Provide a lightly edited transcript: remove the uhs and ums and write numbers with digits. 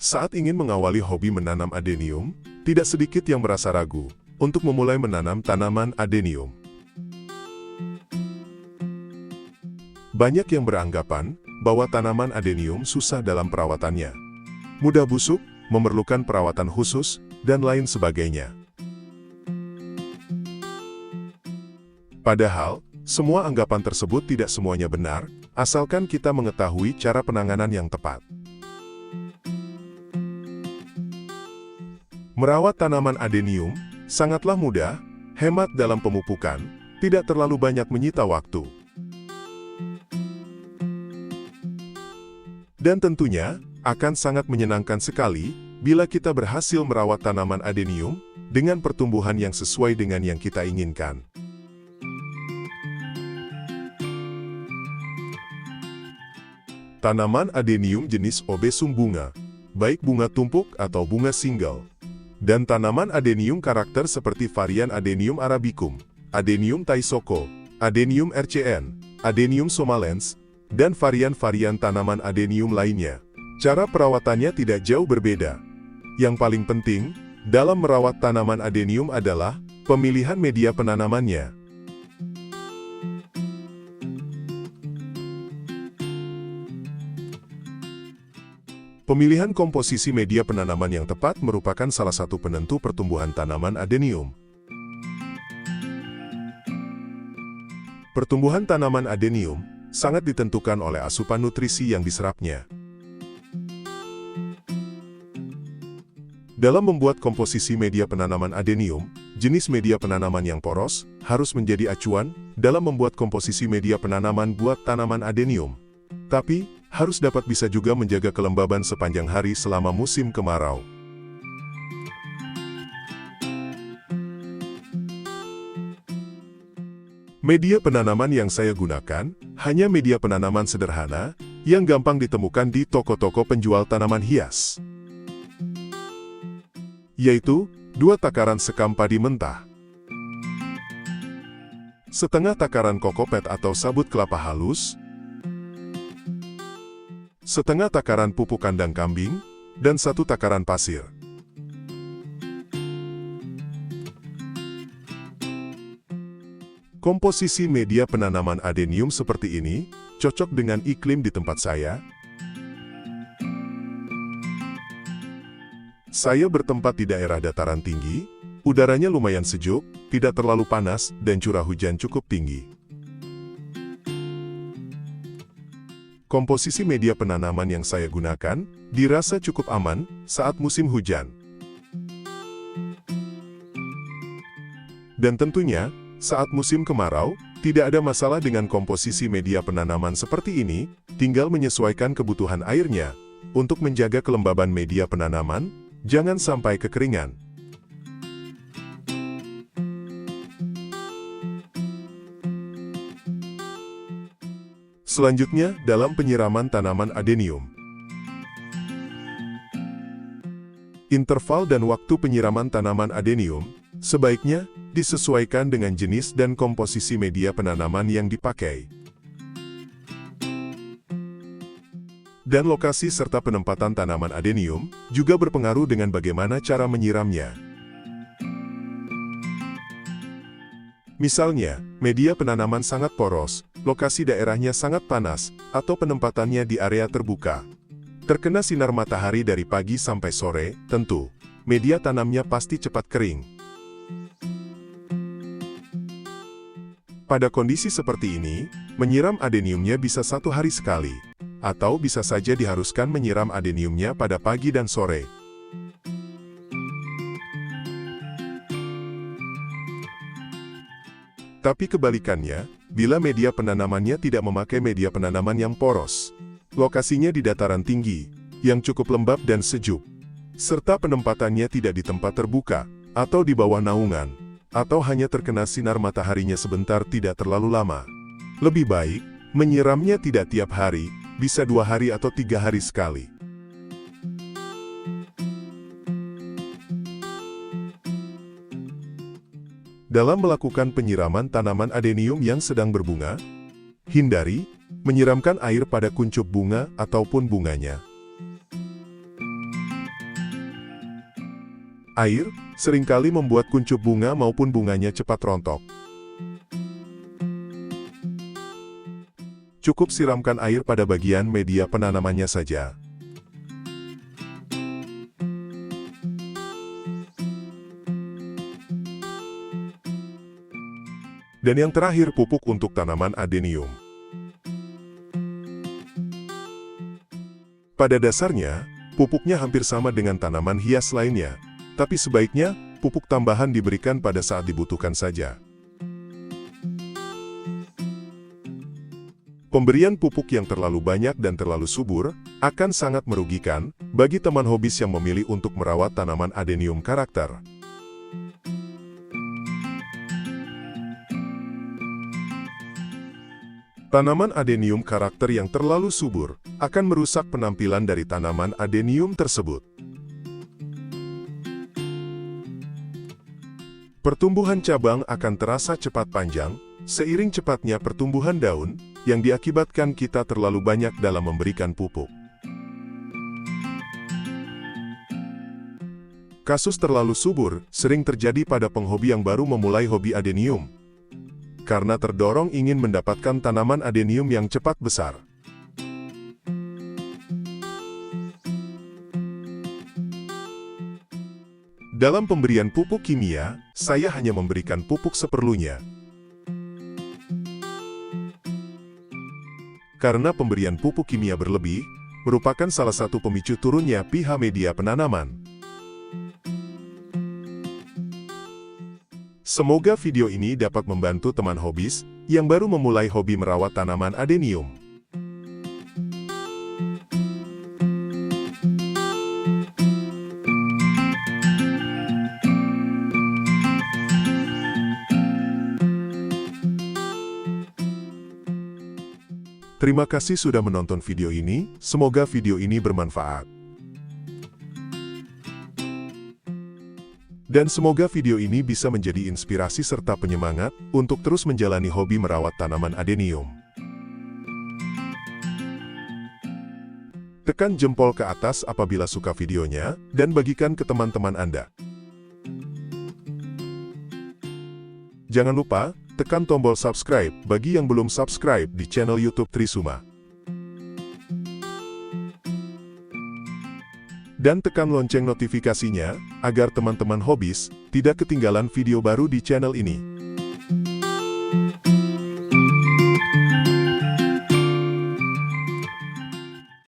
Saat ingin mengawali hobi menanam adenium, tidak sedikit yang merasa ragu untuk memulai menanam tanaman adenium. Banyak yang beranggapan bahwa tanaman adenium susah dalam perawatannya. Mudah busuk, memerlukan perawatan khusus, dan lain sebagainya. Padahal, semua anggapan tersebut tidak semuanya benar, asalkan kita mengetahui cara penanganan yang tepat. Merawat tanaman adenium sangatlah mudah, hemat dalam pemupukan, tidak terlalu banyak menyita waktu. Dan tentunya, akan sangat menyenangkan sekali bila kita berhasil merawat tanaman adenium dengan pertumbuhan yang sesuai dengan yang kita inginkan. Tanaman adenium jenis obesum bunga, baik bunga tumpuk atau bunga single. Dan tanaman adenium karakter seperti varian Adenium arabicum, Adenium taisoko, Adenium rcn, Adenium somalens, dan varian-varian tanaman adenium lainnya. Cara perawatannya tidak jauh berbeda. Yang paling penting, dalam merawat tanaman adenium adalah pemilihan media penanamannya. Pemilihan komposisi media penanaman yang tepat merupakan salah satu penentu pertumbuhan tanaman adenium. Pertumbuhan tanaman adenium sangat ditentukan oleh asupan nutrisi yang diserapnya. Dalam membuat komposisi media penanaman adenium, jenis media penanaman yang poros harus menjadi acuan dalam membuat komposisi media penanaman buat tanaman adenium. Tapi, harus dapat bisa juga menjaga kelembaban sepanjang hari selama musim kemarau. Media penanaman yang saya gunakan hanya media penanaman sederhana yang gampang ditemukan di toko-toko penjual tanaman hias, yaitu 2 takaran sekam padi mentah, setengah takaran kokopet atau sabut kelapa halus, setengah takaran pupuk kandang kambing, dan 1 takaran pasir. Komposisi media penanaman adenium seperti ini cocok dengan iklim di tempat saya. Saya bertempat di daerah dataran tinggi, udaranya lumayan sejuk, tidak terlalu panas, dan curah hujan cukup tinggi. Komposisi media penanaman yang saya gunakan dirasa cukup aman saat musim hujan. Dan tentunya, saat musim kemarau, tidak ada masalah dengan komposisi media penanaman seperti ini, tinggal menyesuaikan kebutuhan airnya. Untuk menjaga kelembaban media penanaman, jangan sampai kekeringan. Selanjutnya, dalam penyiraman tanaman adenium. Interval dan waktu penyiraman tanaman adenium sebaiknya disesuaikan dengan jenis dan komposisi media penanaman yang dipakai. Dan lokasi serta penempatan tanaman adenium juga berpengaruh dengan bagaimana cara menyiramnya. Misalnya, media penanaman sangat poros, lokasi daerahnya sangat panas, atau penempatannya di area terbuka. Terkena sinar matahari dari pagi sampai sore, tentu, media tanamnya pasti cepat kering. Pada kondisi seperti ini, menyiram adeniumnya bisa 1 hari sekali, atau bisa saja diharuskan menyiram adeniumnya pada pagi dan sore. Tapi kebalikannya, bila media penanamannya tidak memakai media penanaman yang poros, lokasinya di dataran tinggi, yang cukup lembab dan sejuk, serta penempatannya tidak di tempat terbuka, atau di bawah naungan, atau hanya terkena sinar mataharinya sebentar tidak terlalu lama. Lebih baik, menyiramnya tidak tiap hari, bisa 2 hari atau 3 hari sekali. Dalam melakukan penyiraman tanaman adenium yang sedang berbunga, hindari menyiramkan air pada kuncup bunga ataupun bunganya. Air seringkali membuat kuncup bunga maupun bunganya cepat rontok. Cukup siramkan air pada bagian media penanamannya saja. Dan yang terakhir, pupuk untuk tanaman adenium. Pada dasarnya, pupuknya hampir sama dengan tanaman hias lainnya, tapi sebaiknya pupuk tambahan diberikan pada saat dibutuhkan saja. Pemberian pupuk yang terlalu banyak dan terlalu subur akan sangat merugikan bagi teman hobis yang memilih untuk merawat tanaman adenium karakter. Tanaman adenium karakter yang terlalu subur akan merusak penampilan dari tanaman adenium tersebut. Pertumbuhan cabang akan terasa cepat panjang, seiring cepatnya pertumbuhan daun, yang diakibatkan kita terlalu banyak dalam memberikan pupuk. Kasus terlalu subur sering terjadi pada penghobi yang baru memulai hobi adenium, karena terdorong ingin mendapatkan tanaman adenium yang cepat besar. Dalam pemberian pupuk kimia, saya hanya memberikan pupuk seperlunya. Karena pemberian pupuk kimia berlebih, merupakan salah satu pemicu turunnya pH media penanaman. Semoga video ini dapat membantu teman hobis yang baru memulai hobi merawat tanaman adenium. Terima kasih sudah menonton video ini, semoga video ini bermanfaat. Dan semoga video ini bisa menjadi inspirasi serta penyemangat untuk terus menjalani hobi merawat tanaman adenium. Tekan jempol ke atas apabila suka videonya, dan bagikan ke teman-teman Anda. Jangan lupa, tekan tombol subscribe bagi yang belum subscribe di channel YouTube Trisuma. Dan tekan lonceng notifikasinya, agar teman-teman hobis tidak ketinggalan video baru di channel ini.